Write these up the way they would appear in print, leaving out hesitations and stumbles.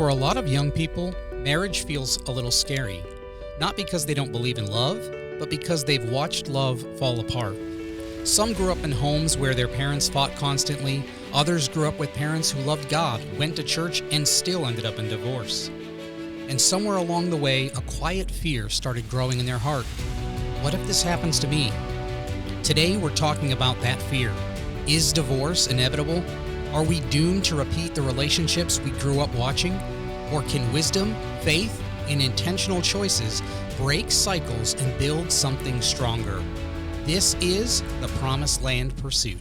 For a lot of young people, marriage feels a little scary. Not because they don't believe in love, but because they've watched love fall apart. Some grew up in homes where their parents fought constantly. Others grew up with parents who loved God, went to church, and still ended up in divorce. And somewhere along the way, a quiet fear started growing in their heart. What if this happens to me? Today, we're talking about that fear. Is divorce inevitable? Are we doomed to repeat the relationships we grew up watching? Or can wisdom, faith, and intentional choices break cycles and build something stronger? This is the Promised Land Pursuit.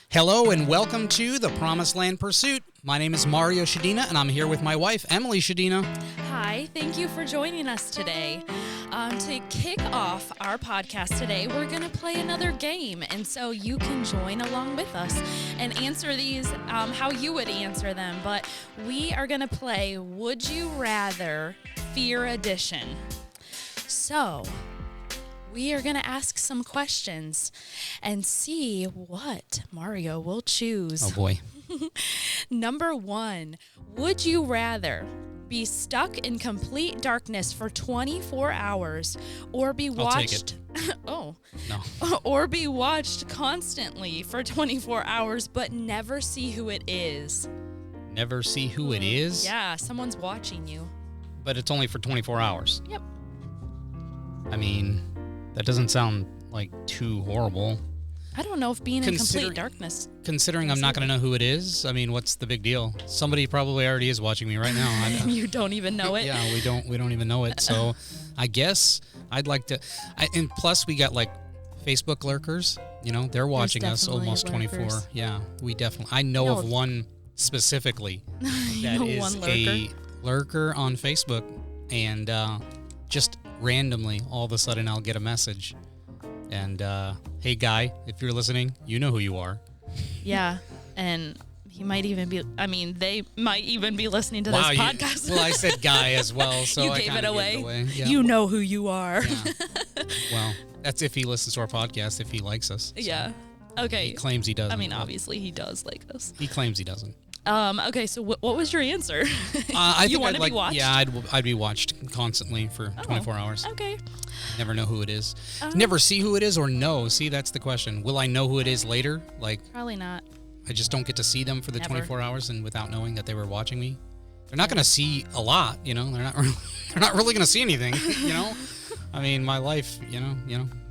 Hello and welcome to the Promised Land Pursuit. My name is Mario Shadina and I'm here with my wife, Emily Shadina. Hi, thank you for joining us today. To kick off our podcast today, we're going to play another game, and so you can join along with us and answer these how you would answer them. But we are going to play Would You Rather Fear Edition. So we are going to ask some questions and see what Mario will choose. Oh boy. Number 1, would you rather be stuck in complete darkness for 24 hours or be watched or be watched constantly for 24 hours but never see who it is? Never see who it is? Yeah, someone's watching you. But it's only for 24 hours. Yep. I mean, that doesn't sound like too horrible. I don't know if being in complete darkness. Considering I'm not going to know who it is, I mean, what's the big deal? Somebody probably already is watching me right now. You don't even know it. Yeah, we don't even know it. So I guess I'd like to. And plus, we got like Facebook lurkers. You know, they're watching us almost 24. Yeah, we definitely. I know of one specifically that is a lurker on Facebook, and just randomly, all of a sudden, I'll get a message. And, hey, guy, if you're listening, you know who you are. Yeah, and he might even be, they might even be listening to this podcast. Well, I said guy as well, so you I gave it away. Yeah. You know who you are. Yeah. Well, that's if he listens to our podcast, if he likes us. So. Yeah. Okay. He claims he doesn't. Obviously he does like us. He claims he doesn't. Okay, so what was your answer? I think you want to be watched? Yeah, I'd be watched constantly for 24 hours. Okay. Never know who it is. Never see who it is or know. See, that's the question. Will I know who it is later? Like, probably not. I just don't get to see them for the 24 hours and without knowing that they were watching me. They're not going to see a lot, you know. They're not really going to see anything, you know. I mean, my life, you know,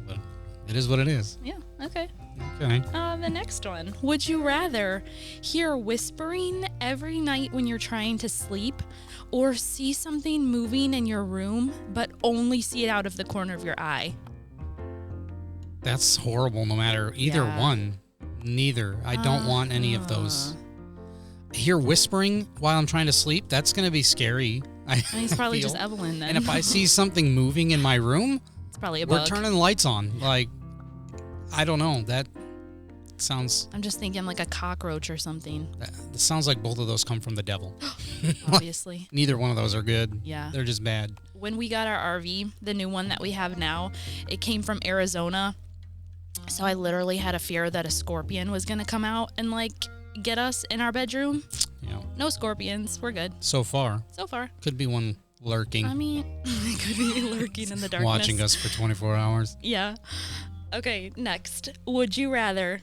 but it is what it is. Yeah. Okay. Okay. The next one. Would you rather hear whispering every night when you're trying to sleep, or see something moving in your room but only see it out of the corner of your eye? That's horrible. No matter either one. Neither. I don't want any of those. Hear whispering while I'm trying to sleep. That's going to be scary. He's probably just Evelyn then. And if I see something moving in my room, it's probably a bug. We're turning the lights on. Like, I don't know. That sounds... I'm just thinking like a cockroach or something. It sounds like both of those come from the devil. Obviously. Neither one of those are good. Yeah. They're just bad. When we got our RV, the new one that we have now, it came from Arizona. So I literally had a fear that a scorpion was going to come out and like get us in our bedroom. Yeah. No scorpions. We're good. So far. Could be one lurking. I mean, it could be lurking in the darkness. Watching us for 24 hours. Yeah. Okay, next. Would you rather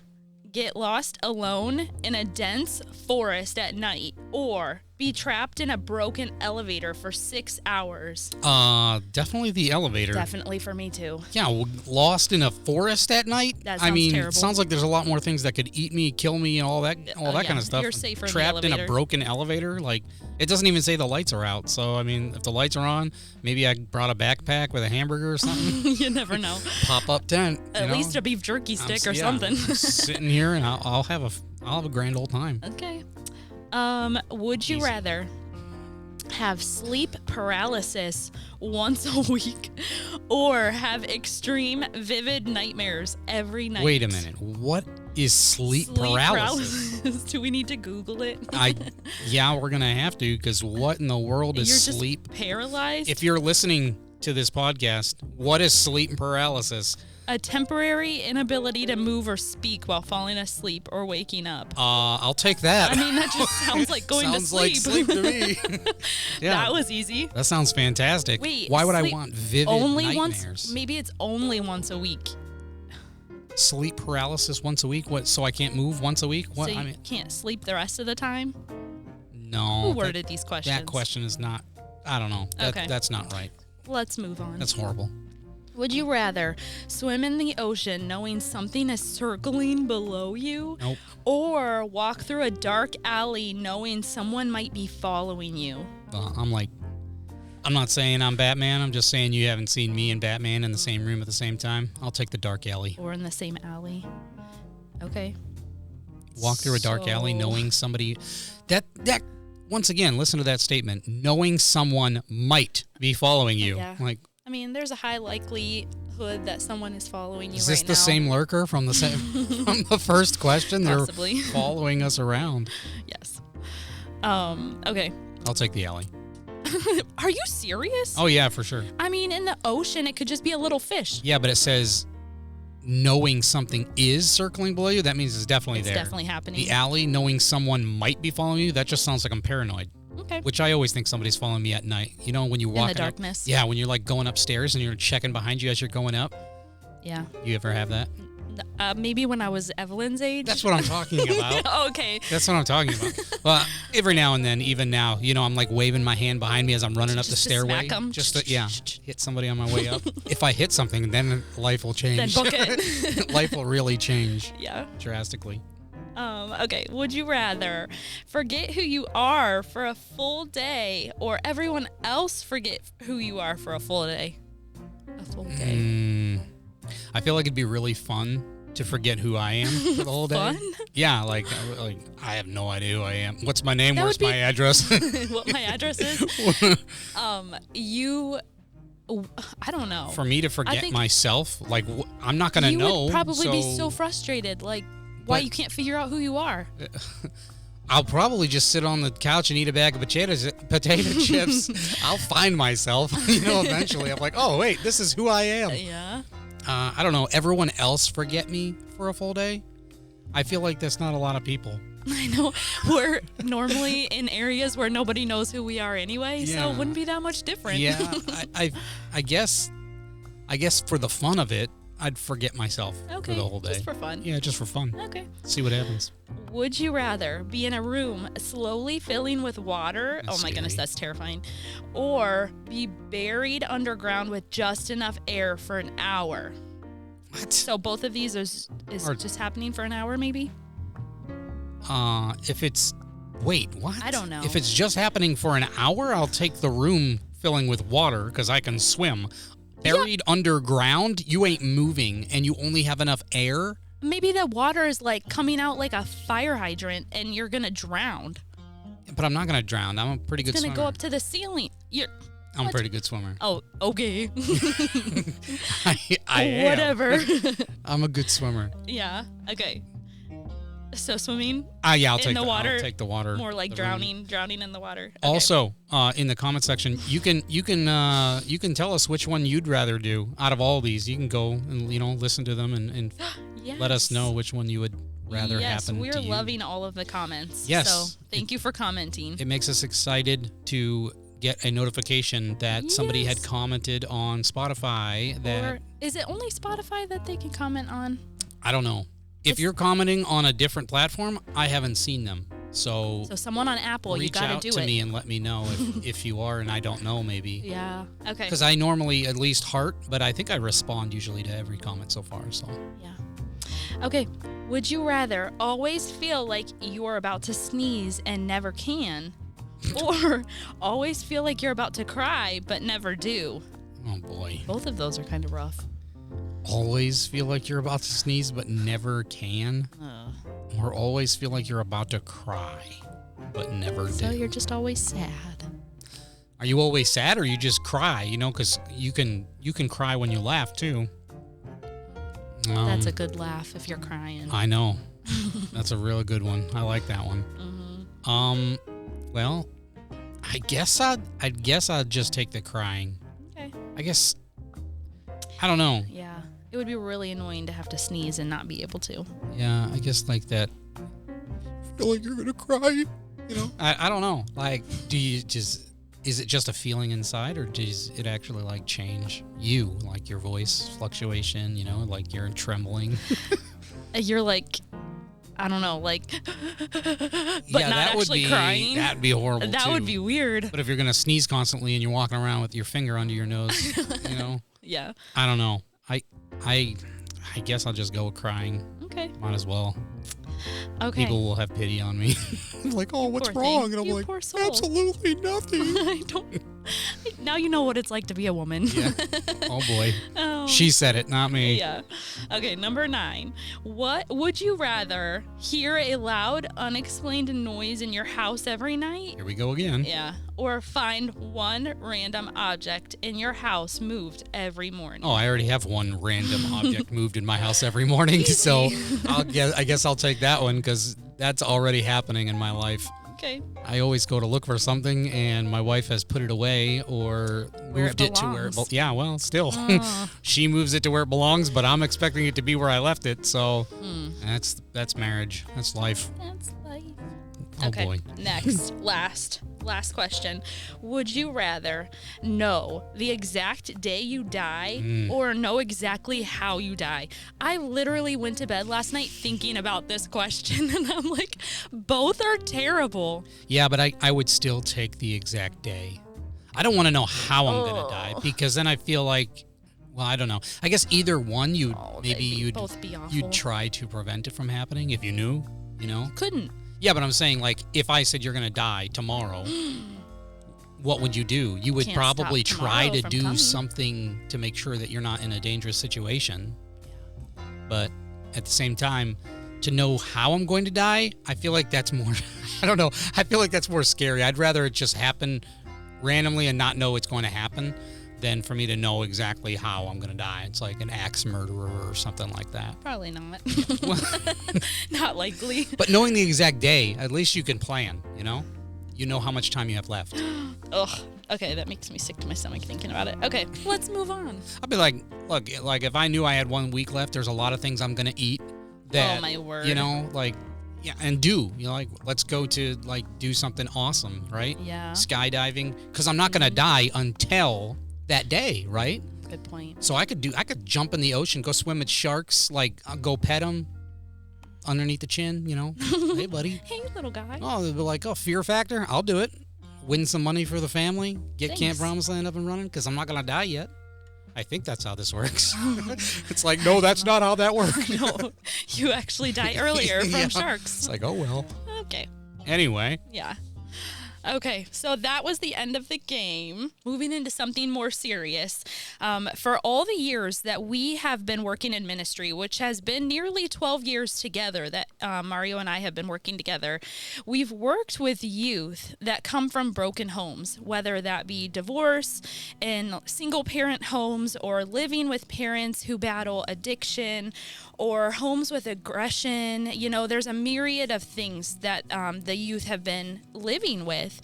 get lost alone in a dense forest at night or be trapped in a broken elevator for 6 hours? Definitely the elevator. Definitely for me too. Yeah, lost in a forest at night? That sounds terrible. It sounds like there's a lot more things that could eat me, kill me, and all that kind of stuff. You're safer trapped in a broken elevator? Like, it doesn't even say the lights are out. So, I mean, if the lights are on, maybe I brought a backpack with a hamburger or something. You never know. Pop-up tent. At least a beef jerky stick or something. I'm sitting here and I'll have a grand old time. Okay. Would you rather have sleep paralysis once a week or have extreme vivid nightmares every night? Wait a minute. What is sleep paralysis? Do we need to Google it? Yeah, we're going to have to, because what in the world is You're sleep? just paralyzed? If you're listening to this podcast. What is sleep paralysis? A temporary inability to move or speak while falling asleep or waking up. I'll take that. I mean, that just sounds like going to sleep. Sounds like sleep to me. Yeah. That was easy. That sounds fantastic. Wait, why would I sleep want vivid only nightmares? once? Maybe it's only once a week. Sleep paralysis once a week? What? So I can't move once a week? What? So you can't sleep the rest of the time? No. Who worded these questions? That question is not. I don't know. Okay. That's not right. Let's move on. That's horrible. Would you rather swim in the ocean knowing something is circling below you? Nope. Or walk through a dark alley knowing someone might be following you? I'm not saying I'm Batman. I'm just saying you haven't seen me and Batman in the same room at the same time. I'll take the dark alley. Or in the same alley? Okay. Walk through a dark alley knowing somebody. That once again, listen to that statement. Knowing someone might be following you. Yeah. Like, I mean, there's a high likelihood that someone is following you is right this now. the same lurker from the from the first question? Possibly. They're following us around. Yes. Okay. I'll take the alley. Are you serious? Oh yeah, for sure. I mean, in the ocean, it could just be a little fish. Yeah, but it says knowing something is circling below you. That means it's definitely there. It's definitely happening. The alley, knowing someone might be following you, that just sounds like I'm paranoid. Okay. Which I always think somebody's following me at night. You know, when you walk in the darkness. Yeah, when you're like going upstairs and you're checking behind you as you're going up. Yeah. You ever have that? Maybe when I was Evelyn's age. That's what I'm talking about. Okay. That's what I'm talking about. Well, every now and then, even now, you know, I'm like waving my hand behind me as I'm running up the stairway. Smack 'em. Just to, yeah, hit somebody on my way up. If I hit something, then life will change. Then book it. Life will really change. Yeah. Drastically. Okay. Would you rather forget who you are for a full day or everyone else forget who you are for a full day? A full day. I feel like it'd be really fun to forget who I am for the whole day. Fun? Yeah, like I have no idea who I am. What's my name? That Where's my address? What my address is? I don't know. For me to forget myself, like I'm not gonna you know. would probably be so frustrated, like why But- you can't figure out who you are. I'll probably just sit on the couch and eat a bag of potato chips. I'll find myself, you know, eventually. I'm like, oh, wait, this is who I am. Yeah. I don't know. Everyone else forget me for a full day? I feel like that's not a lot of people. I know. We're normally in areas where nobody knows who we are anyway, so Yeah. it wouldn't be that much different. Yeah, I guess for the fun of it, I'd forget myself Okay, for the whole day. just for fun. Yeah, just for fun. Okay. See what happens. Would you rather be in a room slowly filling with water? That's oh my goodness, scary. that's terrifying. Or be buried underground with just enough air for an hour? What? So both of these is just happening for an hour, maybe? If it's wait, what? I don't know. If it's just happening for an hour, I'll take the room filling with water because I can swim. Buried underground, you ain't moving, and you only have enough air. Maybe the water is like coming out like a fire hydrant and you're going to drown. But I'm not gonna drown. I'm a pretty good It's going swimmer. to go up to the ceiling. I'm a pretty good swimmer. Oh, okay. I am. Whatever. I'm a good swimmer. Yeah. Okay. So swimming Yeah, I'll in take the water. I'll take the water. More like the room. drowning in the water. Okay. Also, in the comment section, you can tell us which one you'd rather do out of all these. You can go and listen to them and let us know which one you would rather happen we're to you. loving all of the comments. Yes. So thank you for commenting. It makes us excited to get a notification that somebody had Yes. commented on Spotify that Or is it only Spotify that they can comment on? I don't know. If you're commenting on a different platform, I haven't seen them. So someone on Apple, you reach got out to do to it. me and let me know if you are and I don't know maybe. Yeah. Okay. Because I normally at least heart, but I think I respond usually to every comment so far. So Yeah. Okay. Would you rather always feel like you're about to sneeze and never can, or always feel like you're about to cry but never do? oh boy. Both of those are kind of rough. Always feel like you're about to sneeze but never can. Or always feel like you're about to cry but never So do. you're just always sad. Are you always sad or you just cry? Because you can cry when you laugh too. That's a good laugh if you're crying. I know. That's a really good one. I like that one. Mm-hmm. Well, I'd guess I'd just take the crying. Okay. I guess, I don't know. Yeah. It would be really annoying to have to sneeze and not be able to. Yeah, I guess like that. I feel like you're going to cry, you know? I don't know. Like, do you just, is it just a feeling inside, or does it actually like change you, like your voice fluctuation, you know, like you're trembling? You're like, I don't know, like, but Yeah, not that would actually be, crying. that'd be horrible That too. would be weird. But if you're going to sneeze constantly and you're walking around with your finger under your nose, you know, Yeah. I don't know. I guess I'll just go with crying. Okay. Might as well. Okay. People will have pity on me. Like, oh, what's Poor wrong? thing. And I'm You like, poor soul. absolutely nothing. I don't. Now you know what it's like to be a woman. Yeah. Oh boy. Oh. She said it, not me. Yeah. Okay, number 9. What would you rather hear a loud, unexplained noise in your house every night? Here we go again. Yeah. Or find one random object in your house moved every morning. Oh, I already have one random object moved in my house every morning, so I guess I'll take that one because that's already happening in my life. Okay. I always go to look for something, and my wife has put it away or Where it moved it to where it belongs. Yeah, well, still. Oh. She moves it to where it belongs, but I'm expecting it to be where I left it, so that's marriage. That's life. That's life. Oh, Okay. boy. Next, last question. Would you rather know the exact day you die or know exactly how you die? I literally went to bed last night thinking about this question, and I'm like, both are terrible. Yeah, but I would still take the exact day. I don't want to know how I'm going to die because then I feel like, well, I don't know. I guess either one you'd both be awful. you'd try to prevent it from happening if you knew, you know? Couldn't. Yeah, but I'm saying, like, if I said you're going to die tomorrow, what would you do? You would Can't probably stop try tomorrow to from do coming. something to make sure that you're not in a dangerous situation. But at the same time, to know how I'm going to die, I feel like that's more, I don't know, I feel like that's more scary. I'd rather it just happen randomly and not know it's going to happen than for me to know exactly how I'm going to die. It's like an axe murderer or something like that. Probably not. Not likely. But knowing the exact day, at least you can plan, you know? You know how much time you have left. Ugh. Okay, that makes me sick to my stomach thinking about it. Okay, let's move on. I'd be like, look, like if I knew I had 1 week left, there's a lot of things I'm going to eat that, Oh, my word. you know, like, yeah, and do, you know, like, let's go to, like, do something awesome, right? Yeah. Skydiving, because I'm not going to die until that day, right? Good point. So I could jump in the ocean, go swim with sharks, like, I'll go pet them underneath the chin, you know? Hey, buddy. Hey, little guy. Oh, they'll be like, oh, fear factor? I'll do it. Win some money for the family. Get Thanks. Camp Promised Land up and running because I'm not going to die yet. I think that's how this works. It's like, no, that's not how that works. No, you actually die earlier from Yeah. sharks. It's like, oh, well. Okay. Anyway, Yeah. Okay, so that was the end of the game. Moving into something more serious. For all the years that we have been working in ministry, which has been nearly 12 years together that Mario and I have been working together, we've worked with youth that come from broken homes, whether that be divorce, in single-parent homes, or living with parents who battle addiction, or homes with aggression. You know, there's a myriad of things that the youth have been living with.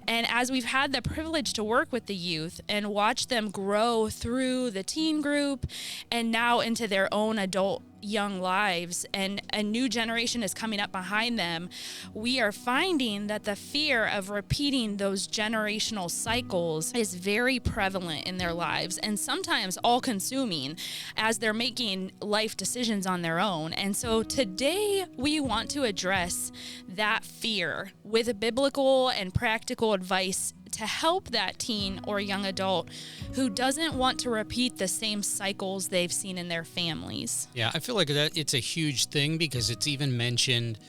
And as we've had the privilege to work with the youth and watch them grow through the teen group and now into their own adult young lives, and a new generation is coming up behind them, we are finding that the fear of repeating those generational cycles is very prevalent in their lives, and sometimes all-consuming as they're making life decisions on their own. And so today we want to address that fear with biblical and practical advice to help that teen or young adult who doesn't want to repeat the same cycles they've seen in their families. yeah, I feel like that it's a huge thing because it's even mentioned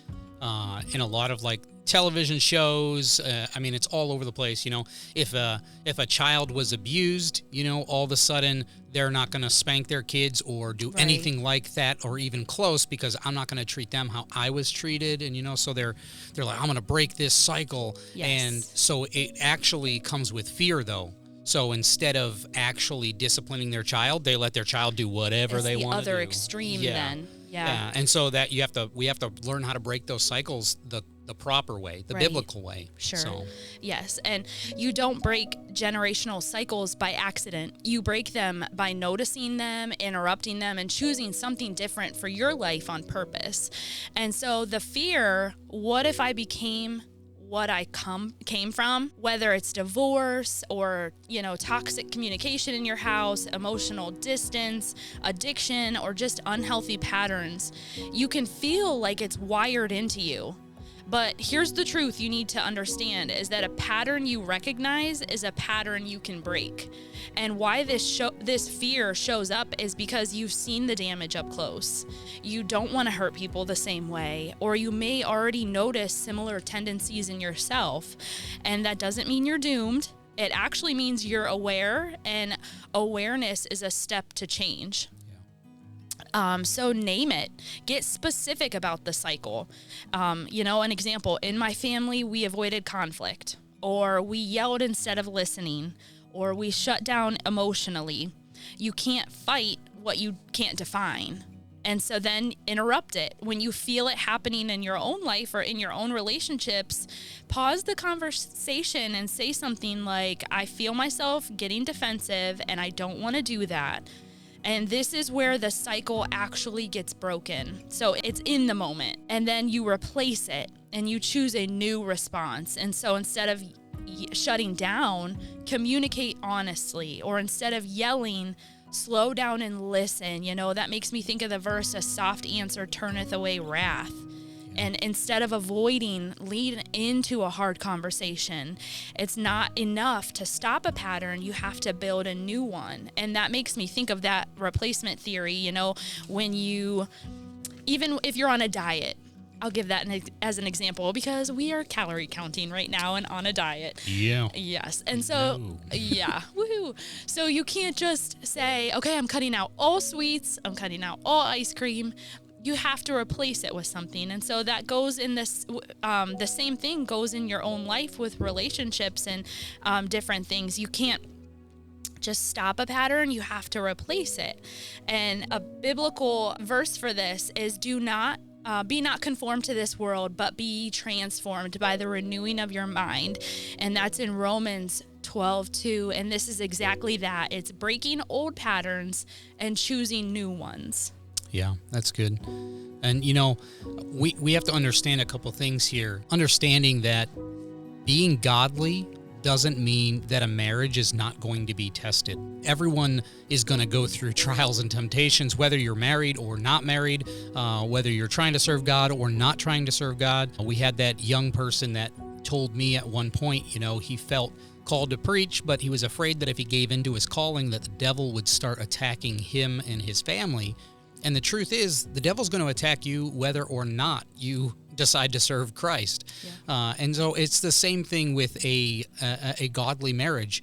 in a lot of like television shows. I mean, it's all over the place. You know, if a child was abused, you know, all of a sudden they're not going to spank their kids or do Right. anything like that or even close because I'm not going to treat them how I was treated. And, you know, so they're like, I'm going to break this cycle. Yes. And so it actually comes with fear, though. So instead of actually disciplining their child, they let their child do whatever It's they the want to do. other extreme then. Yeah. And so that we have to learn how to break those cycles. The the proper way, the Right. biblical way. Sure. So, Yes. And you don't break generational cycles by accident. You break them by noticing them, interrupting them, and choosing something different for your life on purpose. And so the fear, what if I became what I came from, whether it's divorce or, toxic communication in your house, emotional distance, addiction, or just unhealthy patterns, you can feel like it's wired into you. But here's the truth you need to understand is that a pattern you recognize is a pattern you can break. And why this fear shows up is because you've seen the damage up close. You don't want to hurt people the same way, or you may already notice similar tendencies in yourself. And that doesn't mean you're doomed. It actually means you're aware, and awareness is a step to change. So name it. Get specific about the cycle. An example, in my family, we avoided conflict, or we yelled instead of listening, or we shut down emotionally. You can't fight what you can't define. And so then interrupt it. When you feel it happening in your own life or in your own relationships, pause the conversation and say something like, I feel myself getting defensive and I don't want to do that. And this is where the cycle actually gets broken. So it's in the moment, and then you replace it and you choose a new response. And so instead of shutting down, communicate honestly, or instead of yelling, slow down and listen. That makes me think of the verse, a soft answer turneth away wrath. And instead of avoiding, lead into a hard conversation. It's not enough to stop a pattern. You have to build a new one. And that makes me think of that replacement theory, when even if you're on a diet. I'll give that as an example because we are calorie counting right now and on a diet. yeah. Yes. And so, yeah, woohoo. So you can't just say, okay, I'm cutting out all sweets. I'm cutting out all ice cream. You have to replace it with something. And so that goes in this, the same thing goes in your own life with relationships and different things. You can't just stop a pattern, you have to replace it. And a biblical verse for this is be not conformed to this world, but be transformed by the renewing of your mind. And that's in Romans 12:2. And this is exactly that. It's breaking old patterns and choosing new ones. Yeah, that's good. And, we have to understand a couple things here. Understanding that being godly doesn't mean that a marriage is not going to be tested. Everyone is going to go through trials and temptations, whether you're married or not married, whether you're trying to serve God or not trying to serve God. We had that young person that told me at one point, he felt called to preach, but he was afraid that if he gave into his calling, that the devil would start attacking him and his family. And the truth is, the devil's going to attack you whether or not you decide to serve Christ. Yeah. And so it's the same thing with a godly marriage.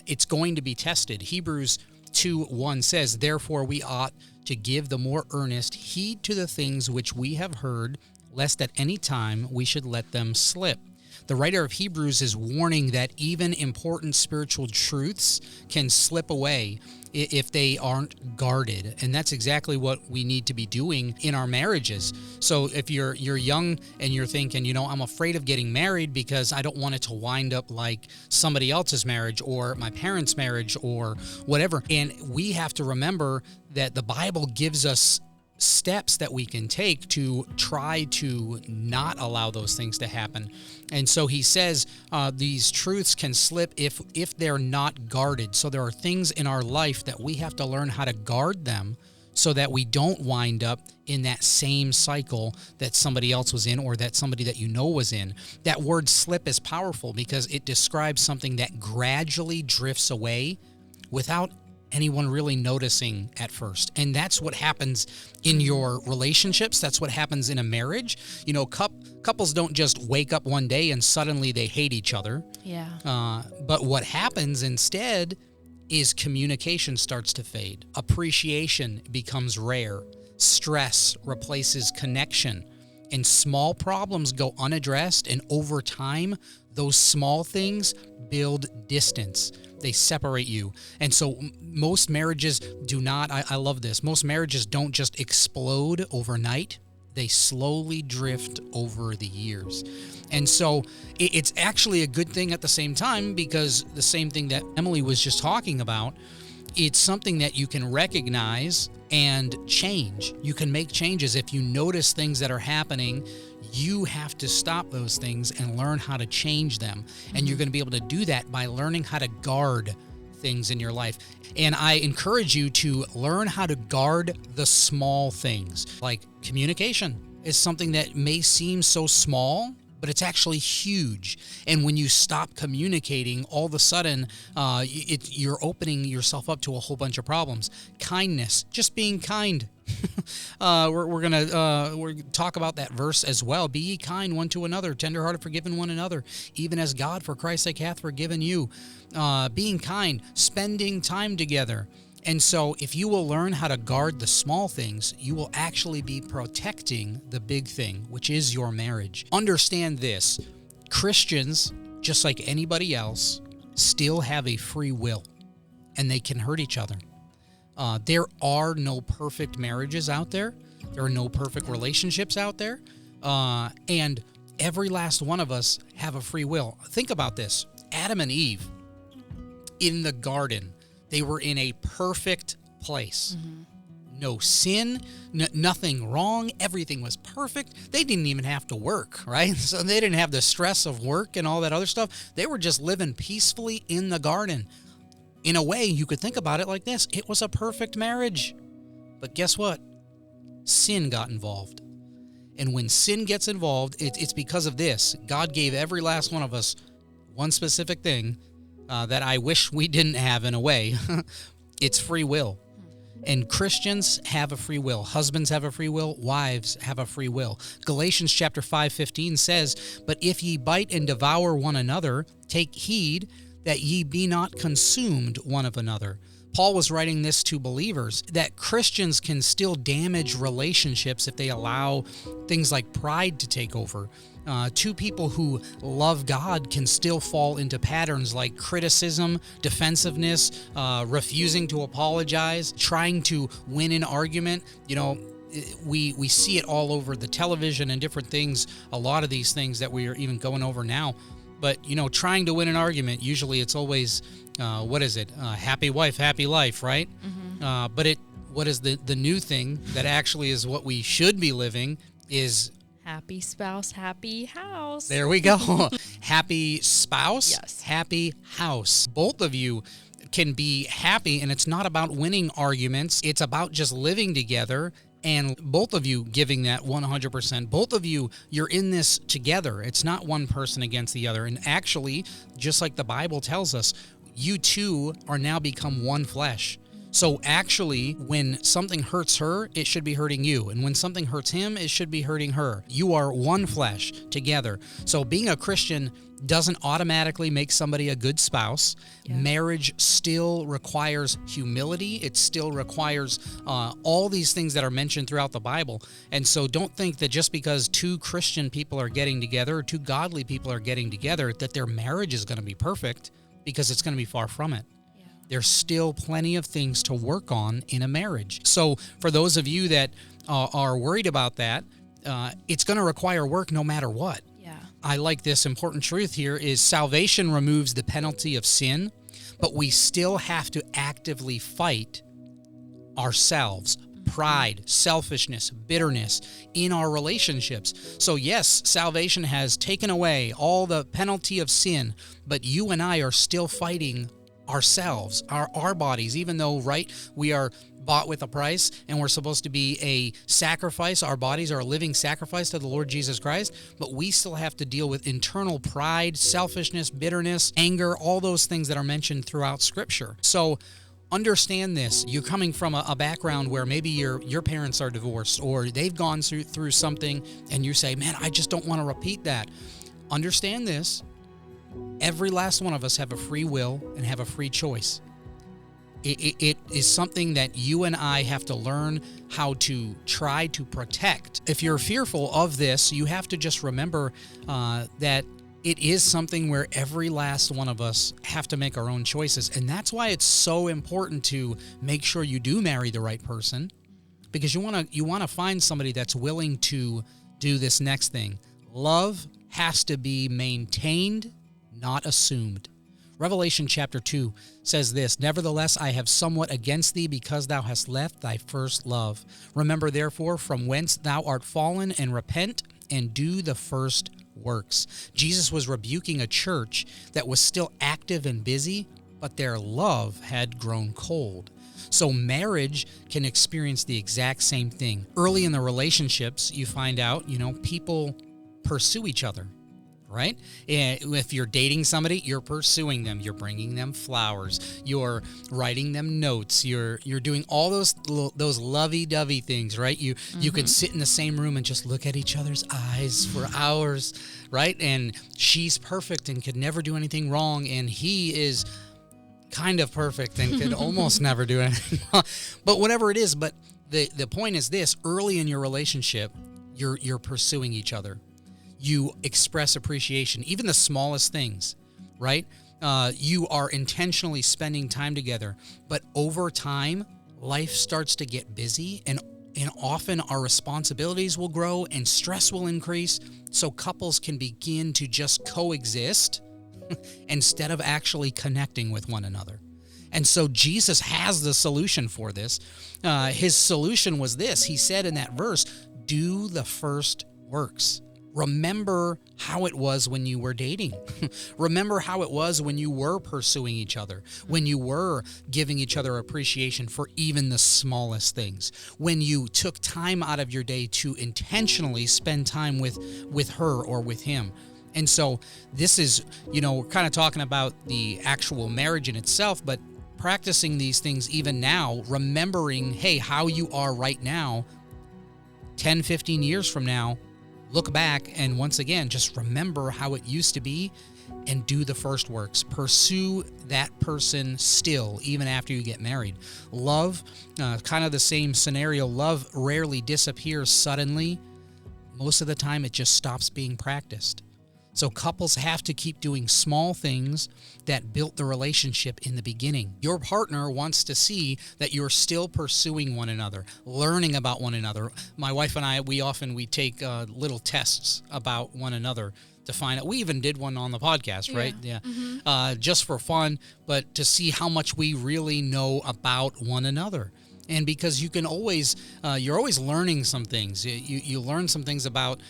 It's going to be tested. Hebrews 2:1 says, therefore we ought to give the more earnest heed to the things which we have heard, lest at any time we should let them slip. The writer of Hebrews is warning that even important spiritual truths can slip away if they aren't guarded. And that's exactly what we need to be doing in our marriages. So if you're young and you're thinking, I'm afraid of getting married because I don't want it to wind up like somebody else's marriage or my parents' marriage or whatever. And we have to remember that the Bible gives us steps that we can take to try to not allow those things to happen. And so he says these truths can slip if they're not guarded. So there are things in our life that we have to learn how to guard them so that we don't wind up in that same cycle that somebody else was in or that somebody that was in. That word slip is powerful because it describes something that gradually drifts away without anyone really noticing at first. And that's what happens in your relationships. That's what happens in a marriage. Couples don't just wake up one day and suddenly they hate each other. Yeah. But what happens instead is communication starts to fade. Appreciation becomes rare. Stress replaces connection. And small problems go unaddressed. And over time, those small things build distance. They separate you. And so most marriages do not, I love this, most marriages don't just explode overnight. They slowly drift over the years. And so it's actually a good thing at the same time, because the same thing that Emily was just talking about, it's something that you can recognize and change. You can make changes. If you notice things that are happening, you have to stop those things and learn how to change them. And you're going to be able to do that by learning how to guard things in your life. And I encourage you to learn how to guard the small things. Like communication is something that may seem so small, but it's actually huge. And when you stop communicating, all of a sudden, you're opening yourself up to a whole bunch of problems. Kindness, just being kind. We're gonna talk about that verse as well. Be ye kind one to another, tenderhearted, forgiving one another, even as God for Christ's sake hath forgiven you. Being kind, spending time together. And so if you will learn how to guard the small things, you will actually be protecting the big thing, which is your marriage. Understand this: Christians, just like anybody else, still have a free will, and they can hurt each other. There are no perfect marriages out there. There are no perfect relationships out there. And every last one of us have a free will. Think about this. Adam and Eve in the garden, they were in a perfect place. No sin, nothing wrong. Everything was perfect. They didn't even have to work, right? So they didn't have the stress of work and all that other stuff. They were just living peacefully in the garden. In a way, you could think about it like this. It was a perfect marriage. But guess what? Sin got involved. And when sin gets involved, it's because of this. God gave every last one of us one specific thing that I wish we didn't have in a way. It's free will. And Christians have a free will. Husbands have a free will. Wives have a free will. Galatians chapter 5:15 says, "But if ye bite and devour one another, take heed that ye be not consumed one of another." Paul was writing this to believers, that Christians can still damage relationships if they allow things like pride to take over. Two people who love God can still fall into patterns like criticism, defensiveness, refusing to apologize, trying to win an argument. You know, we see it all over the television and different things, a lot of these things that we are even going over now. But, you know, trying to win an argument, usually it's always, happy wife, happy life, right? But what is the new thing that actually is what we should be living is... Happy spouse, happy house. There we go. Happy spouse, yes. Happy house. Both of you can be happy, and it's not about winning arguments. It's about just living together, and both of you giving that 100%. Both of you, you're in this together. It's not one person against the other. And actually, just like the Bible tells us, you two are now become one flesh. So actually, when something hurts her, it should be hurting you. And when something hurts him, it should be hurting her. You are one flesh together. So being a Christian doesn't automatically make somebody a good spouse. Yeah. Marriage still requires humility. It still requires all these things that are mentioned throughout the Bible. And so don't think that just because two Christian people are getting together, or two godly people are getting together, that their marriage is going to be perfect, because it's going to be far from it. There's still plenty of things to work on in a marriage. So for those of you that are worried about that, it's going to require work no matter what. Yeah. I like this important truth here is salvation removes the penalty of sin, but we still have to actively fight ourselves. Pride, selfishness, bitterness in our relationships. So yes, salvation has taken away all the penalty of sin, but you and I are still fighting ourselves, our bodies, even though, right, we are bought with a price and we're supposed to be a sacrifice. Our bodies are a living sacrifice to the Lord Jesus Christ, but we still have to deal with internal pride, selfishness, bitterness, anger, all those things that are mentioned throughout Scripture. So understand this. You're coming from a background where maybe your parents are divorced, or they've gone through something, and you say, man, I just don't want to repeat that. Understand this. Every last one of us have a free will and have a free choice. It is something that you and I have to learn how to try to protect. If you're fearful of this, you have to just remember that it is something where every last one of us have to make our own choices. And that's why it's so important to make sure you do marry the right person, because you want to find somebody that's willing to do this next thing. Love has to be maintained, not assumed. Revelation chapter 2 says this, "Nevertheless, I have somewhat against thee, because thou hast left thy first love. Remember therefore from whence thou art fallen, and repent, and do the first works." Jesus was rebuking a church that was still active and busy, but their love had grown cold. So marriage can experience the exact same thing. Early in the relationships, you find out, people pursue each other. Right? If you're dating somebody, you're pursuing them. You're bringing them flowers. You're writing them notes. You're doing all those lovey-dovey things, right? You can sit in the same room and just look at each other's eyes for hours, right? And she's perfect and could never do anything wrong, and he is kind of perfect and could almost never do anything wrong. But whatever it is, but the point is this: early in your relationship, you're pursuing each other. You express appreciation, even the smallest things, right? You are intentionally spending time together. But over time, life starts to get busy, and often our responsibilities will grow and stress will increase. So couples can begin to just coexist instead of actually connecting with one another. And so Jesus has the solution for this. His solution was this. He said in that verse, "Do the first works." Remember how it was when you were dating. Remember how it was when you were pursuing each other, when you were giving each other appreciation for even the smallest things, when you took time out of your day to intentionally spend time with her or with him. And so this is, we're kind of talking about the actual marriage in itself, but practicing these things even now, remembering, hey, how you are right now, 10, 15 years from now, look back and once again, just remember how it used to be and do the first works. Pursue that person still, even after you get married. Love, kind of the same scenario. Love rarely disappears suddenly. Most of the time, it just stops being practiced. So couples have to keep doing small things that built the relationship in the beginning. Your partner wants to see that you're still pursuing one another, learning about one another. My wife and I, we take little tests about one another to find out. We even did one on the podcast, right? Yeah. Mm-hmm. Just for fun, but to see how much we really know about one another. And because you can always, you're always learning some things. You learn some things about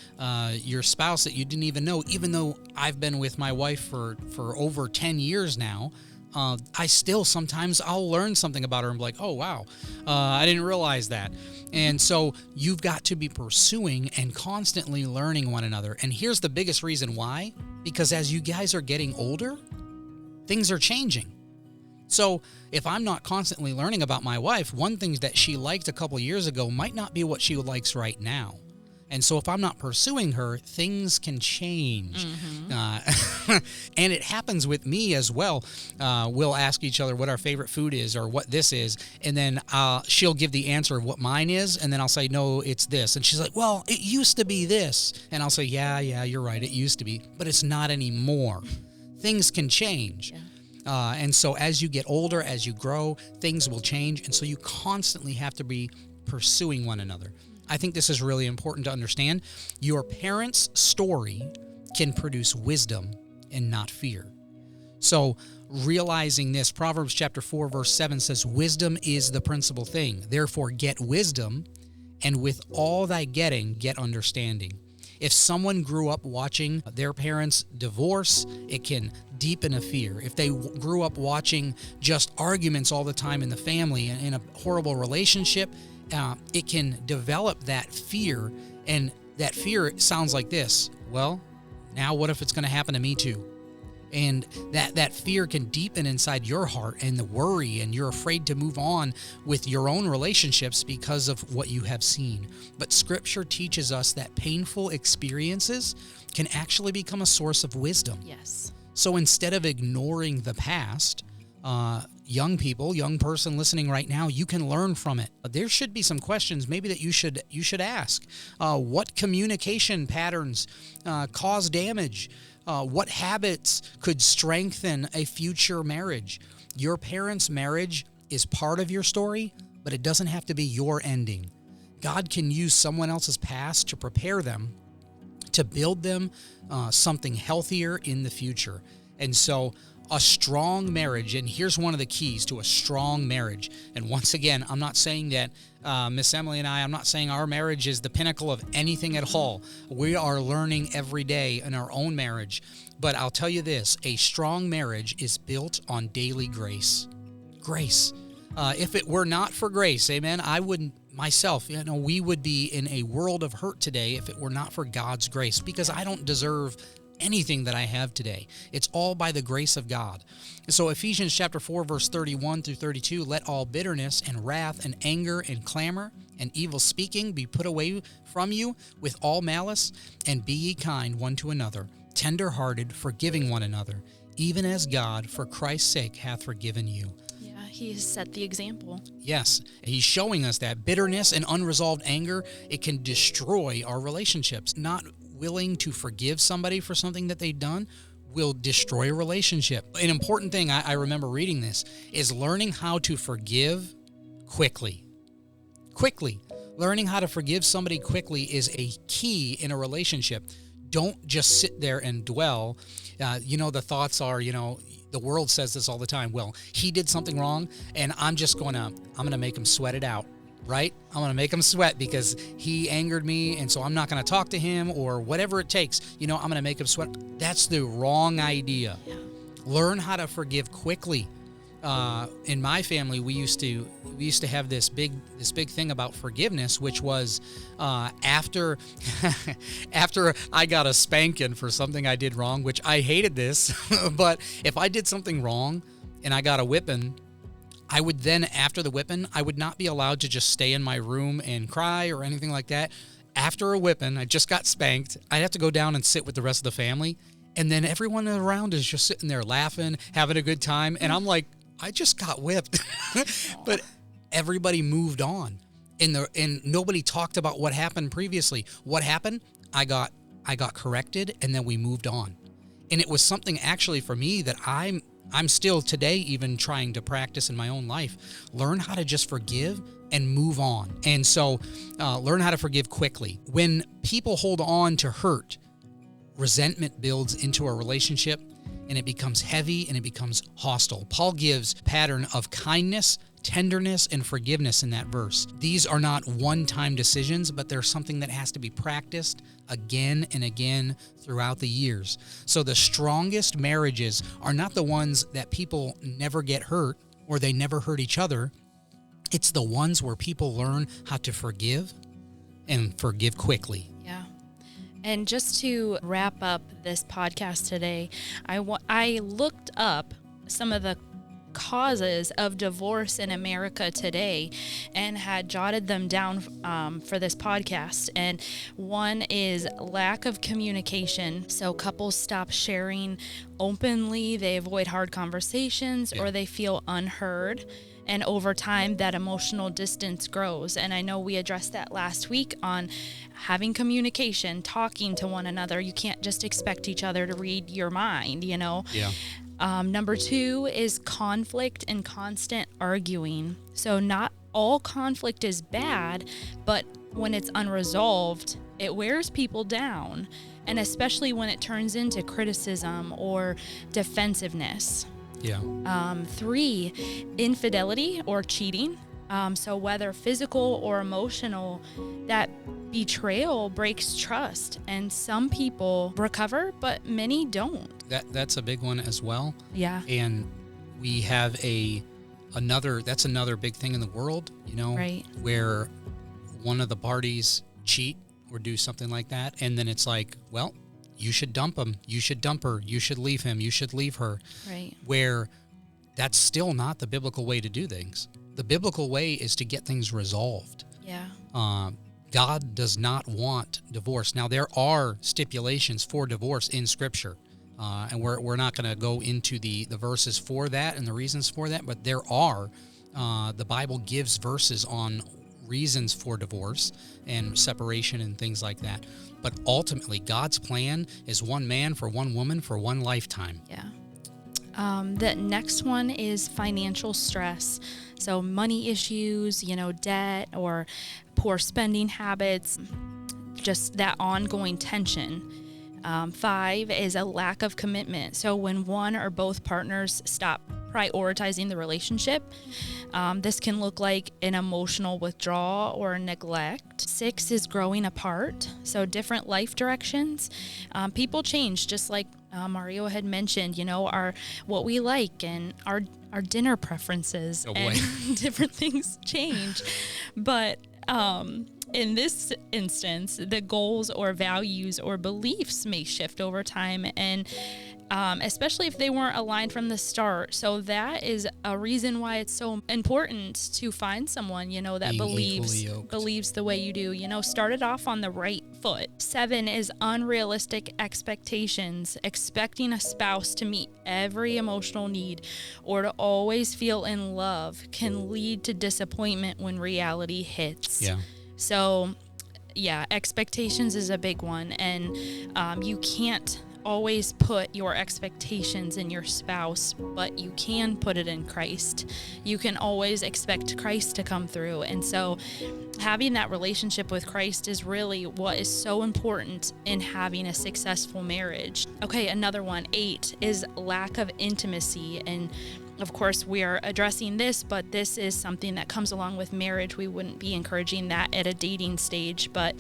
your spouse that you didn't even know. Even though I've been with my wife for over 10 years now, I still sometimes I'll learn something about her and be like, oh, wow, I didn't realize that. And so you've got to be pursuing and constantly learning one another. And here's the biggest reason why. Because as you guys are getting older, things are changing. So if I'm not constantly learning about my wife, one thing that she liked a couple years ago might not be what she likes right now. And so if I'm not pursuing her, things can change. Mm-hmm. And it happens with me as well. We'll ask each other what our favorite food is or what this is. And then she'll give the answer of what mine is. And then I'll say, no, it's this. And she's like, well, it used to be this. And I'll say, yeah, you're right. It used to be, but it's not anymore. Things can change. Yeah. And so as you get older, as you grow, things will change. And so you constantly have to be pursuing one another. I think this is really important to understand. Your parents' story can produce wisdom and not fear. So realizing this, Proverbs chapter 4, verse 7 says, wisdom is the principal thing. Therefore, get wisdom, and with all thy getting, get understanding. If someone grew up watching their parents divorce, it can deepen a fear. If they grew up watching just arguments all the time in the family and in a horrible relationship, it can develop that fear. And that fear sounds like this. Well, now what if it's going to happen to me too? And that fear can deepen inside your heart and the worry, and you're afraid to move on with your own relationships because of what you have seen. But Scripture teaches us that painful experiences can actually become a source of wisdom. Yes. So instead of ignoring the past, young person listening right now, you can learn from it. There should be some questions maybe that you should ask. What communication patterns cause damage? What habits could strengthen a future marriage? Your parents' marriage is part of your story, but it doesn't have to be your ending. God can use someone else's past to prepare them, to build them something healthier in the future. And so a strong marriage, and here's one of the keys to a strong marriage. And once again, I'm not saying that Miss Emily and I'm not saying our marriage is the pinnacle of anything at all. We are learning every day in our own marriage. But I'll tell you this, a strong marriage is built on daily grace. Grace. If it were not for grace, amen, I wouldn't myself, we would be in a world of hurt today if it were not for God's grace, because I don't deserve anything that I have today. It's all by the grace of God. So Ephesians chapter 4, verse 31 through 32, let all bitterness and wrath and anger and clamor and evil speaking be put away from you with all malice, and be ye kind one to another, tender-hearted, forgiving one another, even as God, for Christ's sake, hath forgiven you. Yeah, he has set the example. Yes, he's showing us that bitterness and unresolved anger, it can destroy our relationships. Not willing to forgive somebody for something that they've done will destroy a relationship. An important thing, I remember reading this, is learning how to forgive quickly. Quickly. Learning how to forgive somebody quickly is a key in a relationship. Don't just sit there and dwell. The thoughts are, the world says this all the time. Well, he did something wrong, and I'm going to make him sweat it out. Right? I'm going to make him sweat because he angered me, and so I'm not going to talk to him, or whatever it takes. I'm going to make him sweat. That's the wrong idea. Yeah. Learn how to forgive quickly. In my family, we used to have this big thing about forgiveness, which was after I got a spanking for something I did wrong, which I hated this, but if I did something wrong and I got a whipping, I would then, after the whipping, I would not be allowed to just stay in my room and cry or anything like that. After a whipping, I just got spanked, I'd have to go down and sit with the rest of the family. And then everyone around is just sitting there laughing, having a good time. And I'm like, I just got whipped. But everybody moved on. And nobody talked about what happened previously. What happened? I got corrected, and then we moved on. And it was something actually for me that I'm still today even trying to practice in my own life. Learn how to just forgive and move on. And so learn how to forgive quickly. When people hold on to hurt, resentment builds into a relationship, and it becomes heavy and it becomes hostile. Paul gives a pattern of kindness, tenderness, and forgiveness in that verse. These are not one-time decisions, but they're something that has to be practiced again and again throughout the years. So the strongest marriages are not the ones that people never get hurt or they never hurt each other. It's the ones where people learn how to forgive and forgive quickly. Yeah. And just to wrap up this podcast today, I looked up some of the causes of divorce in America today and had jotted them down for this podcast. And one is lack of communication. So couples stop sharing openly, they avoid hard conversations, or they feel unheard. And over time, that emotional distance grows. And I know we addressed that last week on having communication, talking to one another. You can't just expect each other to read your mind, Yeah. Number 2 is conflict and constant arguing. So not all conflict is bad, but when it's unresolved, it wears people down. And especially when it turns into criticism or defensiveness. Yeah. 3, infidelity or cheating. So whether physical or emotional, that betrayal breaks trust. And some people recover, but many don't. That's a big one as well. Yeah. And we have that's another big thing in the world, right, where one of the parties cheat or do something like that. And then it's like, well, you should dump him, you should dump her, you should leave him, you should leave her. Right. Where that's still not the biblical way to do things. The biblical way is to get things resolved. Yeah. God does not want divorce. Now, there are stipulations for divorce in Scripture, and we're not going to go into the verses for that and the reasons for that, but there are. The Bible gives verses on reasons for divorce and separation and things like that. But ultimately, God's plan is one man for one woman for one lifetime. Yeah. The next one is financial stress. So money issues, debt or poor spending habits, just that ongoing tension. 5 is a lack of commitment. So when one or both partners stop prioritizing the relationship, this can look like an emotional withdrawal or neglect. 6 is growing apart. So different life directions. People change, just like Mario had mentioned, what we like and our dinner preferences and different things change. But in this instance, the goals or values or beliefs may shift over time, and especially if they weren't aligned from the start. So that is a reason why it's so important to find someone, that believes the way you do. Start it off on the right foot. 7 is unrealistic expectations. Expecting a spouse to meet every emotional need or to always feel in love can lead to disappointment when reality hits. Yeah. So, expectations is a big one, and you can't always put your expectations in your spouse, but you can put it in Christ. You can always expect Christ to come through, and so having that relationship with Christ is really what is so important in having a successful marriage. Okay, another one, 8, is lack of intimacy, and of course, we are addressing this, but this is something that comes along with marriage. We wouldn't be encouraging that at a dating stage, but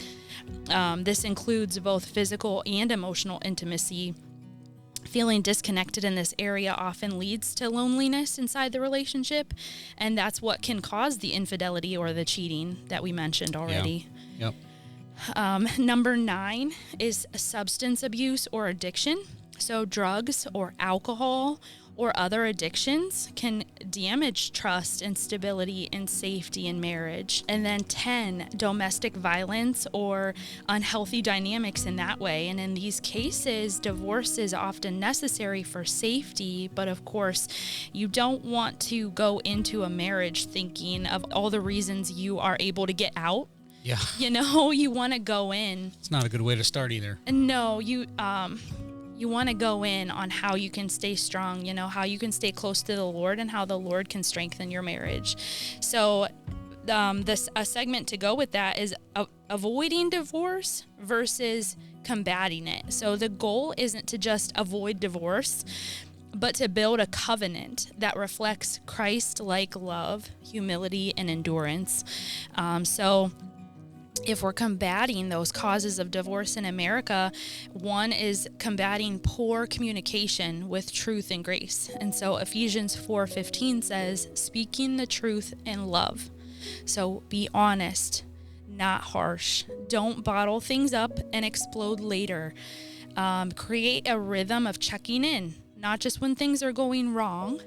this includes both physical and emotional intimacy. Feeling disconnected in this area often leads to loneliness inside the relationship, and that's what can cause the infidelity or the cheating that we mentioned already. Yep. Number 9 is substance abuse or addiction. So drugs or alcohol or other addictions can damage trust and stability and safety in marriage. And then 10, domestic violence or unhealthy dynamics in that way. And in these cases, divorce is often necessary for safety, but of course, you don't want to go into a marriage thinking of all the reasons you are able to get out. Yeah. You want to go in. It's not a good way to start either. No, you want to go in on how you can stay strong, how you can stay close to the Lord and how the Lord can strengthen your marriage. So a segment to go with that is avoiding divorce versus combating it. So the goal isn't to just avoid divorce, but to build a covenant that reflects Christ-like love, humility, and endurance. So if we're combating those causes of divorce in America, one is combating poor communication with truth and grace. And so Ephesians 4:15 says, speaking the truth in love. So be honest, not harsh. Don't bottle things up and explode later. Create a rhythm of checking in, not just when things are going wrong.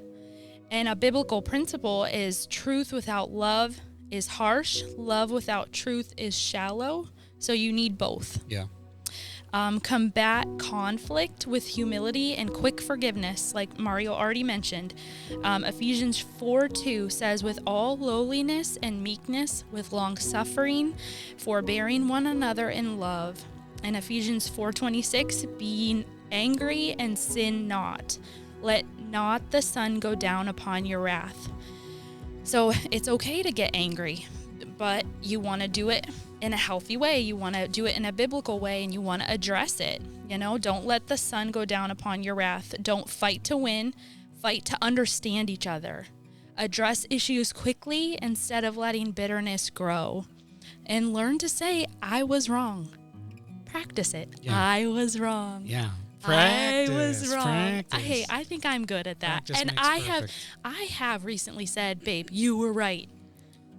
And a biblical principle is truth without love is harsh. Love without truth is shallow. So you need both. Yeah. Combat conflict with humility and quick forgiveness, like Mario already mentioned. Ephesians 4:2 says, with all lowliness and meekness, with long suffering, forbearing one another in love. And Ephesians 4:26, being angry and sin not. Let not the sun go down upon your wrath. So it's okay to get angry, but you want to do it in a healthy way. You want to do it in a biblical way, and you want to address it. Don't let the sun go down upon your wrath. Don't fight to win. Fight to understand each other. Address issues quickly instead of letting bitterness grow. And learn to say, I was wrong. Practice it. Yeah. I was wrong. Yeah. Practice, I was wrong. Practice. Hey, I think I'm good at that. Practice and I have recently said, babe, you were right.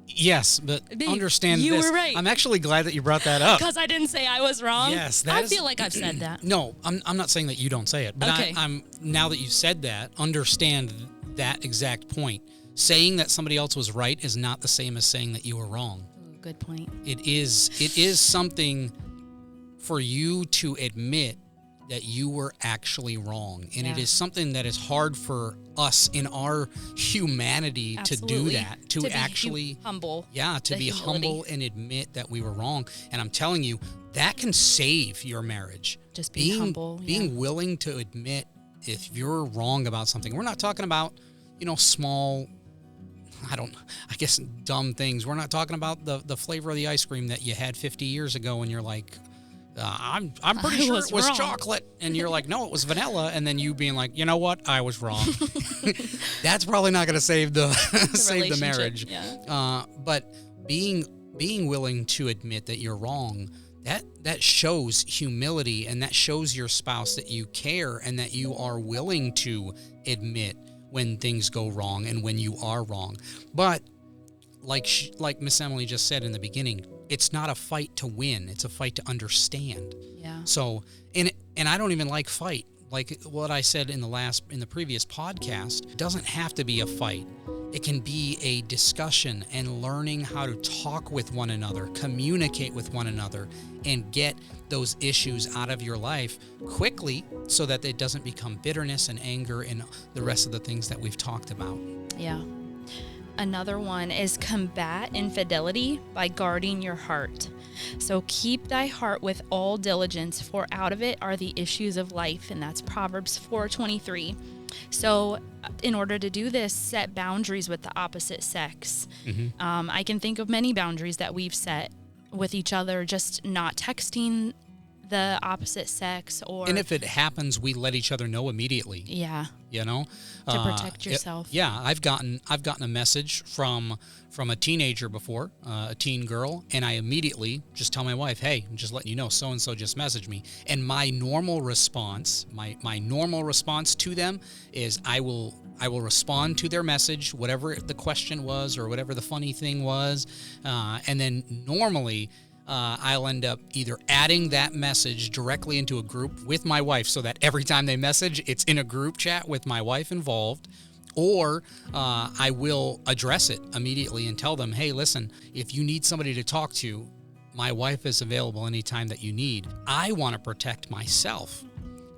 Yes, but babe, understand you this. were right. I'm actually glad that you brought that up. Because I didn't say I was wrong. Yes, I feel like I've said that. No, I'm not saying that you don't say it, but okay. I'm now that you said that, understand that exact point. Saying that somebody else was right is not the same as saying that you were wrong. Ooh, good point. It is something for you to admit that you were actually wrong. And it is something that is hard for us in our humanity Absolutely. To do that, to actually humble. Yeah, to be humility. humble and admit that we were wrong. And I'm telling you, that can save your marriage. Just being humble. Being willing to admit if you're wrong about something, we're not talking about, small, I guess dumb things. We're not talking about the flavor of the ice cream that you had 50 years ago and you're like, I'm pretty sure it was wrong. chocolate. And you're like, no, it was vanilla. And then you being like, you know what? I was wrong. That's probably not going to save save the marriage. Yeah. But being willing to admit that you're wrong, that shows humility, and that shows your spouse that you care and that you are willing to admit when things go wrong and when you are wrong. But like Miss Emily just said in the beginning, it's not a fight to win. It's a fight to understand. Yeah. So, and I don't even like fight. Like what I said in the previous podcast, it doesn't have to be a fight. It can be a discussion and learning how to talk with one another, communicate with one another, and get those issues out of your life quickly so that it doesn't become bitterness and anger and the rest of the things that we've talked about. Yeah. Another one is combat infidelity by guarding your heart. So keep thy heart with all diligence, for out of it are the issues of life. And that's Proverbs 4:23. So in order to do this, set boundaries with the opposite sex. Mm-hmm. I can think of many boundaries that we've set with each other, just not texting the opposite sex, or And if it happens, we let each other know immediately. yeah, To to protect yourself. I've gotten a message from a teenager before, a teen girl, and I immediately just tell my wife, hey, I'm just letting you know, so and so just messaged me. And my normal response to them is I will respond to their message, whatever the question was or whatever the funny thing was, and then normally I'll end up either adding that message directly into a group with my wife so that every time they message, it's in a group chat with my wife involved, or I will address it immediately and tell them, hey, listen, if you need somebody to talk to, my wife is available anytime that you need. I want to protect myself,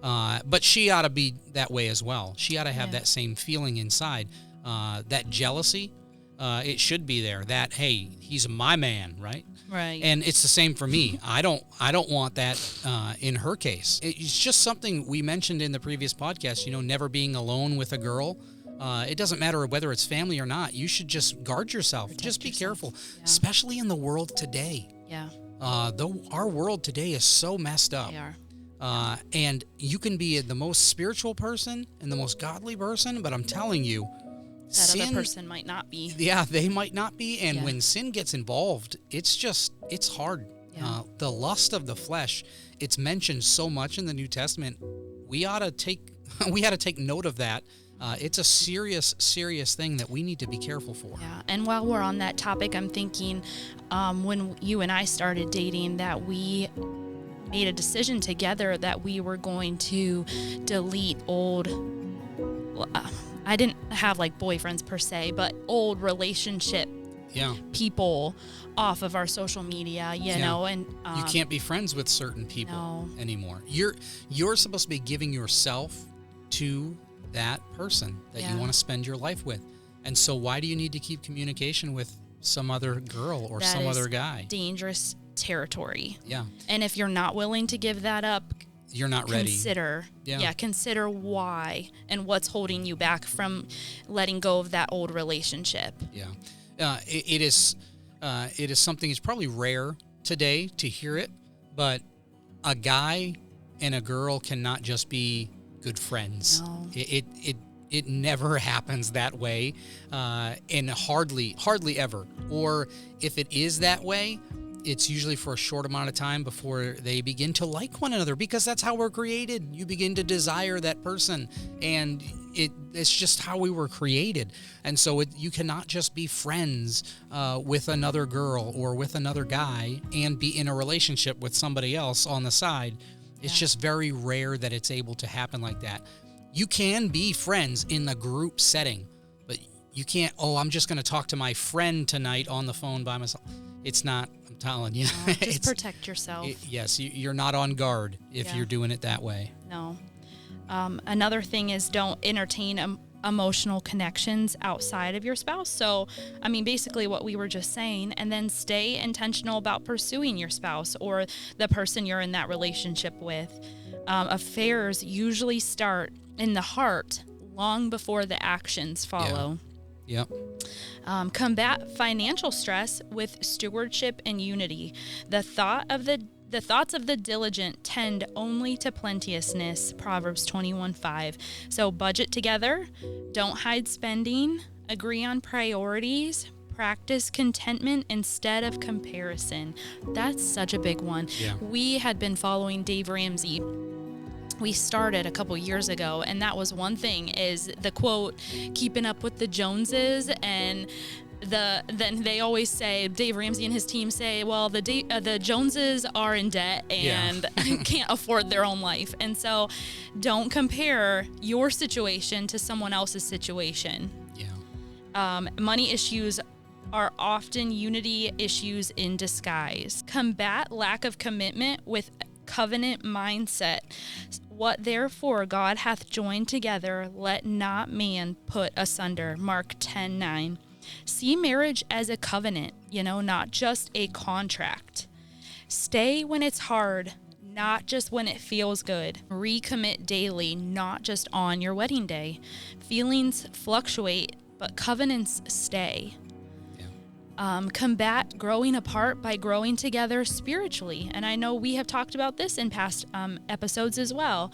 but she ought to be that way as well. She ought to have that same feeling inside, that jealousy. It should be there, that, hey, he's my man, right? Right. And it's the same for me. I don't want that in her case. It's just something we mentioned in the previous podcast, never being alone with a girl. It doesn't matter whether it's family or not. You should just guard yourself. Just be careful, especially in the world today. Yeah. Our world today is so messed up. They are. And you can be the most spiritual person and the most godly person, but I'm telling you, That other person might not be. Yeah, they might not be. And when sin gets involved, it's hard. Yeah. The lust of the flesh, it's mentioned so much in the New Testament. We ought to take note of that. It's a serious thing that we need to be careful for. Yeah. And while we're on that topic, I'm thinking when you and I started dating that we made a decision together that we were going to delete old I didn't have like boyfriends per se, but old relationship people off of our social media, you know, and you can't be friends with certain people anymore. You're supposed to be giving yourself to that person that you want to spend your life with. And so why do you need to keep communication with some other girl or some other guy? Dangerous territory. Yeah. And if you're not willing to give that up, you're not ready. Consider why and what's holding you back from letting go of that old relationship. Yeah. It is something that's probably rare today to hear it, but a guy and a girl cannot just be good friends. No. It never happens that way, and hardly ever. Or if it is that way, it's usually for a short amount of time before they begin to like one another, because that's how we're created. You begin to desire that person, and it's just how we were created. And so you cannot just be friends with another girl or with another guy and be in a relationship with somebody else on the side. It's just very rare that it's able to happen like that. You can be friends in the group setting, but you can't, I'm just going to talk to my friend tonight on the phone by myself. It's not, I'm telling you. No, just protect yourself. Yes, you're not on guard if you're doing it that way. No. Another thing is don't entertain emotional connections outside of your spouse. So, I mean, basically what we were just saying, and then stay intentional about pursuing your spouse or the person you're in that relationship with. Affairs usually start in the heart long before the actions follow. Yep. Combat financial stress with stewardship and unity. The thoughts of the diligent tend only to plenteousness, Proverbs 21:5. So budget together, don't hide spending, agree on priorities, practice contentment instead of comparison. That's such a big one. Yeah. We had been following Dave Ramsey. We started a couple years ago, and that was one thing, is the quote, keeping up with the Joneses. And then they always say, Dave Ramsey and his team say, well, the Joneses are in debt and can't afford their own life. And so don't compare your situation to someone else's situation. Yeah. Money issues are often unity issues in disguise. Combat lack of commitment with covenant mindset. What therefore God hath joined together, let not man put asunder. Mark 10:9. See marriage as a covenant, not just a contract. Stay when it's hard, not just when it feels good. Recommit daily, not just on your wedding day. Feelings fluctuate, but covenants stay. Combat growing apart by growing together spiritually. And I know we have talked about this in past episodes as well.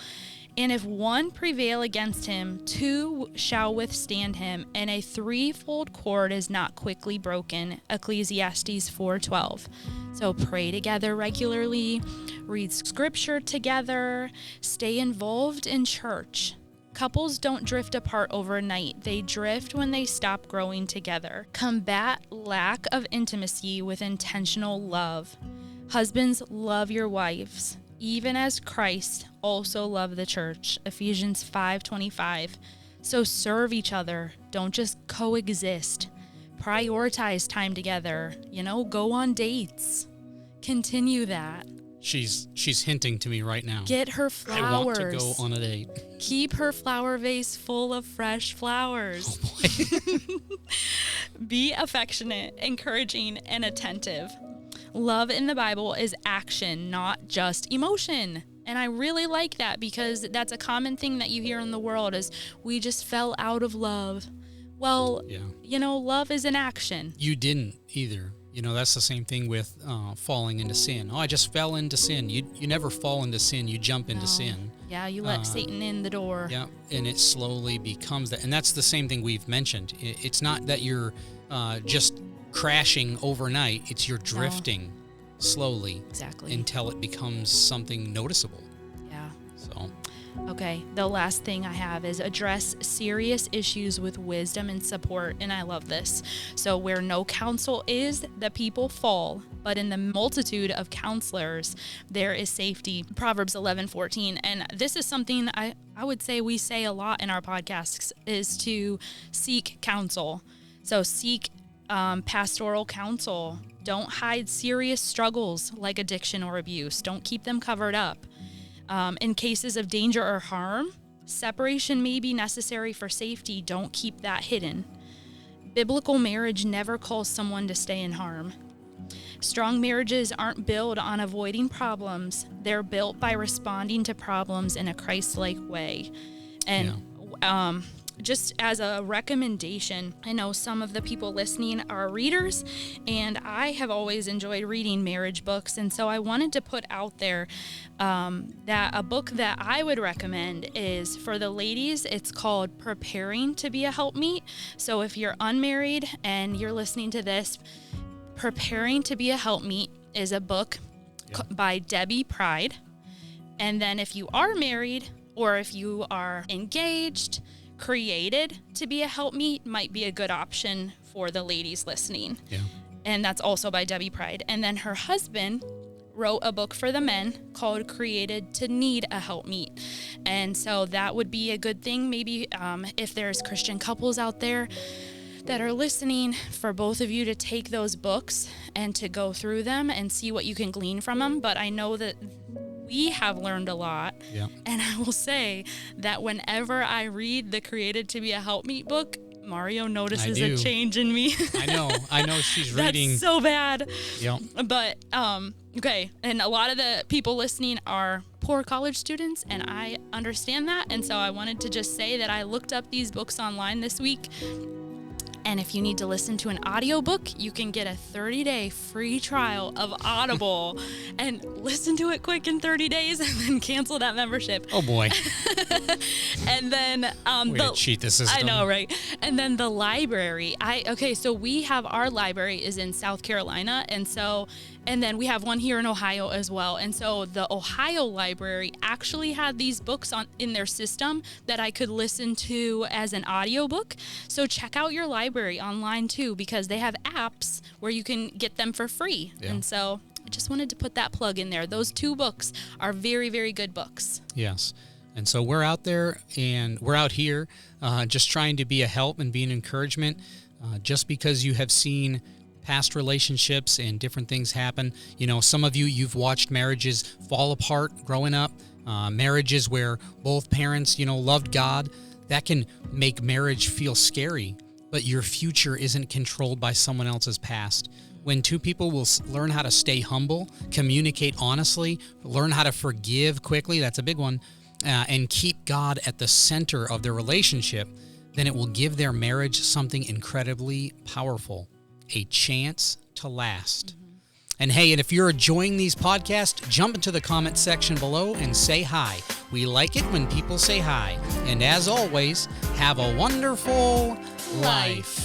And if one prevail against him, two shall withstand him, and a threefold cord is not quickly broken. Ecclesiastes 4:12. So pray together regularly, read scripture together, stay involved in church. Couples don't drift apart overnight. They drift when they stop growing together. Combat lack of intimacy with intentional love. Husbands, love your wives, even as Christ also loved the church. Ephesians 5:25. So serve each other. Don't just coexist. Prioritize time together. Go on dates. Continue that. She's hinting to me right now. Get her flowers. I want to go on a date. Keep her flower vase full of fresh flowers. Oh boy. Be affectionate, encouraging, and attentive. Love in the Bible is action, not just emotion. And I really like that, because that's a common thing that you hear in the world is we just fell out of love. Well, love is an action. You didn't either. That's the same thing with falling into sin. Oh, I just fell into sin. You never fall into sin. You jump into sin. Yeah, you let Satan in the door. Yeah, and it slowly becomes that. And that's the same thing we've mentioned. It's not that you're just crashing overnight. It's you're drifting slowly. Exactly. Until it becomes something noticeable. Yeah. So. Okay, the last thing I have is address serious issues with wisdom and support, and I love this. So where no counsel is, the people fall, but in the multitude of counselors, there is safety. Proverbs 11:14, and this is something I would say we say a lot in our podcasts, is to seek counsel. So seek pastoral counsel. Don't hide serious struggles like addiction or abuse. Don't keep them covered up. In cases of danger or harm, separation may be necessary for safety. Don't keep that hidden. Biblical marriage never calls someone to stay in harm. Strong marriages aren't built on avoiding problems. They're built by responding to problems in a Christ-like way. And just as a recommendation, I know some of the people listening are readers, and I have always enjoyed reading marriage books, and so I wanted to put out there that a book that I would recommend is for the ladies. It's called Preparing to be a Helpmeet. So if you're unmarried and you're listening to this, Preparing to be a Helpmeet is a book by Debbie Pride. And then if you are married, or if you are engaged, Created to be a Helpmeet might be a good option for the ladies listening. Yeah. And that's also by Debbie Pride. And then her husband wrote a book for the men called Created to Need a Helpmeet. And so that would be a good thing. Maybe if there's Christian couples out there that are listening, for both of you to take those books and to go through them and see what you can glean from them. But I know that we have learned a lot. Yeah. And I will say that whenever I read the Created to be a Helpmeet book, Mario notices a change in me. I know she's reading. That's so bad. Yeah. But, okay. And a lot of the people listening are poor college students, and I understand that. And so I wanted to just say that I looked up these books online this week. And if you need to listen to an audiobook, you can get a 30-day free trial of Audible and listen to it quick in 30 days and then cancel that membership. Oh boy. And then Way to cheat the system. I know, right? And then the library. So we have, our library is in South Carolina, and then we have one here in Ohio as well. And so the Ohio library actually had these books in their system that I could listen to as an audiobook. So check out your library online too, because they have apps where you can get them for free. Yeah. And so I just wanted to put that plug in there. Those 2 books are very, very good books. Yes. And so we're out there and we're out here just trying to be a help and be an encouragement. Just because you have seen past relationships and different things happen. You know, some of you've watched marriages fall apart growing up, marriages where both parents, loved God. That can make marriage feel scary, but your future isn't controlled by someone else's past. When 2 people will learn how to stay humble, communicate honestly, learn how to forgive quickly, that's a big one, and keep God at the center of their relationship, then it will give their marriage something incredibly powerful. A chance to last. Mm-hmm. And hey, and if you're enjoying these podcasts, jump into the comment section below and say hi. We like it when people say hi. And as always, have a wonderful life.